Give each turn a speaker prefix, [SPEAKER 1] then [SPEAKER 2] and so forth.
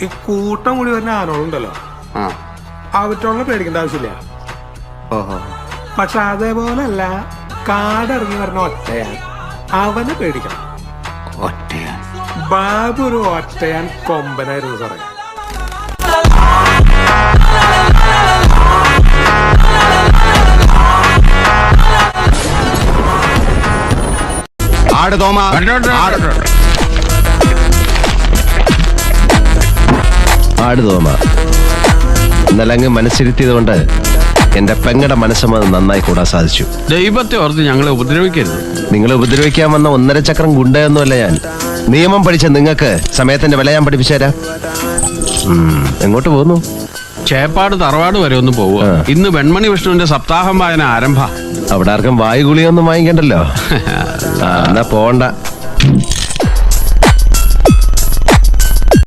[SPEAKER 1] ഈ കൂട്ടം കൂടി വരുന്ന ആനോളുണ്ടല്ലോ, അവറ്റോളെ പേടിക്കേണ്ട ആവശ്യമില്ല. പക്ഷെ അതേപോലല്ല, കാടിറങ്ങി വരുന്ന ഒറ്റയാൻ, അവനെ പേടിക്കണം.
[SPEAKER 2] ഒറ്റയാൻ?
[SPEAKER 1] ബാബു ഒരു ഒറ്റയാൻ കൊമ്പനായിരുന്നു സാറേ.
[SPEAKER 3] ആട് തോമ ഇന്നലെ അങ്ങ് മനസ്സിരുത്തിയത് കൊണ്ട് എന്റെ പെങ്ങടെ മനസ്സമ്മത് നന്നായി കൂടാൻ സാധിച്ചു.
[SPEAKER 2] ദൈവത്തെ ഓർത്ത് ഞങ്ങളെ ഉപദ്രവിക്കരുത്.
[SPEAKER 3] നിങ്ങളെ ഉപദ്രവിക്കാൻ വന്ന 1.5 ചക്രം ഗുണ്ടയൊന്നുമല്ല ഞാൻ. നിയമം പഠിച്ച നിങ്ങൾക്ക് സമയത്തിന്റെ വില ഞാൻ പഠിപ്പിച്ചു തരാം. എങ്ങോട്ട് പോകുന്നു?
[SPEAKER 2] ചേപ്പാട് തറവാട് വരെ ഒന്ന് പോവുക. ഇന്ന് വെൺമണി വിഷ്ണുവിന്റെ സപ്താഹം വായന ആരംഭ.
[SPEAKER 3] അവിടെ ആർക്കും വായുഗുളിയൊന്നും വാങ്ങിക്കണ്ടല്ലോ. എന്നാ പോണ്ട.